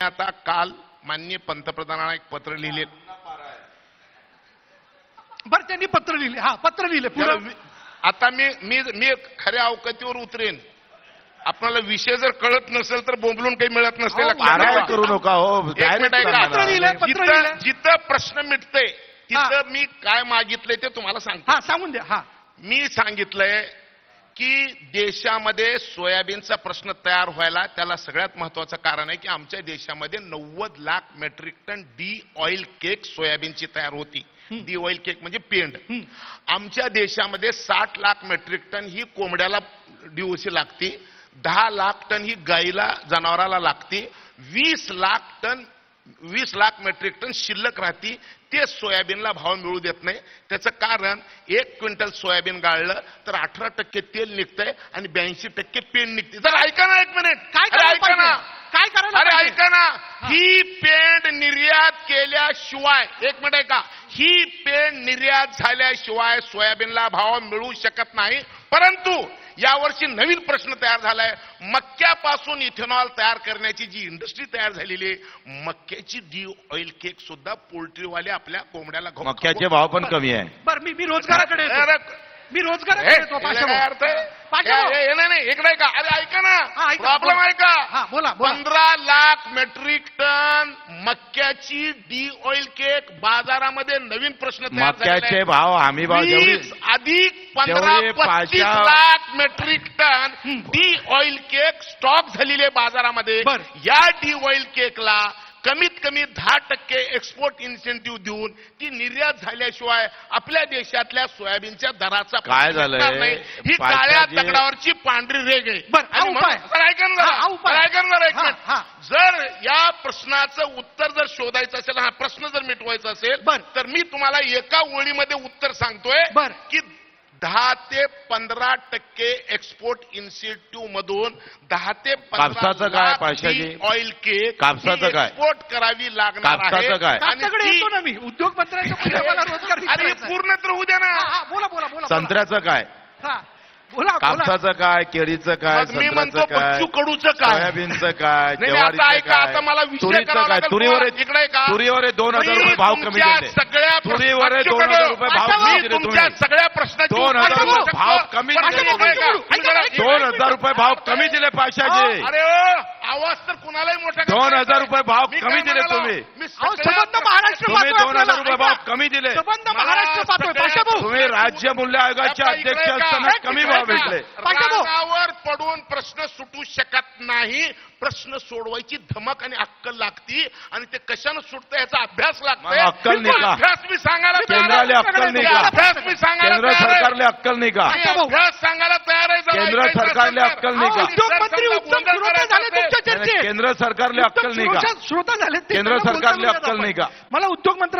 आता काल माननीय पंतप्रधानांना एक पत्र लिहिले. बरं त्यांनी पत्र लिहिले. हा पत्र लिहिले पुढे. आता मी खऱ्या अवकातीवर उतरेन. आपल्याला विषय जर कळत नसेल तर बोंबलून काही मिळत नसेल. करू नका हो. जिथं प्रश्न मिटते तिथं मी काय मागितलंय ते तुम्हाला सांगतो. हा सांगून द्या. हा मी सांगितलंय की देशामध्ये सोयाबीनचा प्रश्न तयार व्हायला त्याला सगळ्यात महत्वाचं कारण आहे की आमच्या देशामध्ये 90 lakh metric ton de oil cake सोयाबीनची तयार होती. डी ऑइल केक म्हणजे पेंड. आमच्या देशामध्ये 60 लाख मेट्रिक टन ही कोंबड्याला डीओसी लागते, 10 लाख टन ही गाईला जनावराला लागते, 20 लाख मेट्रिक टन शिल्लक राहते. ते सोयाबीनला भाव मिळू देत नाही. त्याचं कारण 1 क्विंटल सोयाबीन गाळलं तर 18% तेल निघतंय आणि 82% पेंड निघते. जर ऐका ना एक मिनिट. काय ऐका ना. काय करायला? अरे ऐका ना. ही पेंड निर्यात केल्याशिवाय, एक मिनिट ऐका, ही पेंड निर्यात झाल्याशिवाय सोयाबीनला भाव मिळू शकत नाही. परंतु यावर्षी नवीन प्रश्न तयार झालाय. मक्यापासून इथेनॉल तयार करण्याची जी इंडस्ट्री तयार झालेली आहे, मक्याची डी ऑइल केक सुद्धा पोल्ट्रीवाले आपल्या कोंबड्याला मक्याचे भाव पण कमी आहे. बरं मी रोजगाराकडे येतो. मी रोजगाराकडे येतो. अर्थ नाही इकडे का. अरे ऐका ना. प्रॉब्लेम आहे का. बोला. 15 लाख मेट्रिक टन मक्याची डी ऑइल केक बाजारामध्ये नवीन प्रश्न तयार झाले. मक्याचे भाव हमी भाव अधिक 15-25 lakh metric ton de oil cake stock झालेले बाजारामध्ये. या डी ऑइल केकला कमीत कमी 10% एक्सपोर्ट इन्सेंटिव्ह देऊन ती निर्यात झाल्याशिवाय आपल्या देशातल्या सोयाबीनच्या दराचा काय झालंय. ही काळ्या दगडावरची पांढरी रेग आहे. जर या प्रश्नाचं उत्तर जर शोधायचं असेल, हा प्रश्न जर मिटवायचा असेल तर मी तुम्हाला एका ओळीमध्ये उत्तर सांगतोय की 10 ते 15% एक्सपोर्ट इन्सेंटिव्ह मधून 10 ते 15 लाख ऑइल केक कापसाचं काय एक्सपोर्ट करावी लागणार आहे. आणि उद्योग मंत्र्यांच्या पूर्ण तर होऊ द्या ना. बोला. संत्र्याचं काय, कापसाचं काय, केळीचं काय, मी म्हणतो बच्चू कडूचं काय, सोयाबीनचं काय, आता मला तुरीचं काय. तुरीवर 2000 रुपये भाव कमी दिले. सगळ्या तुरीवर 2000 रुपये भाव कमी दिले. तुमच्या सगळ्या प्रश्नाची 2000 रुपये भाव कमी दिले. 2000 रुपये भाव कमी दिले पाशाचे. अरे आवाज तर कुणालाही मोठा. 2000 रुपये भाव कमी दिले तुम्ही. महाराष्ट्र 2000 रुपये भाव कमी दिले. महाराष्ट्र तुम्ही राज्य मूल्य आयोगाचे अध्यक्ष असताना कमी भाव भेटले. कानावर पडून प्रश्न सुटू शकत नाही. प्रश्न सोडवायची धमक आणि अक्कल लागती आणि ते कशानं सुटतं याचा अभ्यास लागतोय. अक्कल नाही का. अभ्यास मी सांगायला केंद्राला अक्कल नाही का. अभ्यास मी सांगायला केंद्र सरकारले अक्कल नाही का. अभ्यास सांगायला तयार आहे. केंद्र सरकारले अक्कल नाही का. उद्योगमंत्री केंद्र सरकारले अक्कल नाही का. श्रोता झाले. केंद्र सरकारले अक्कल नाही का. मला उद्योग मंत्री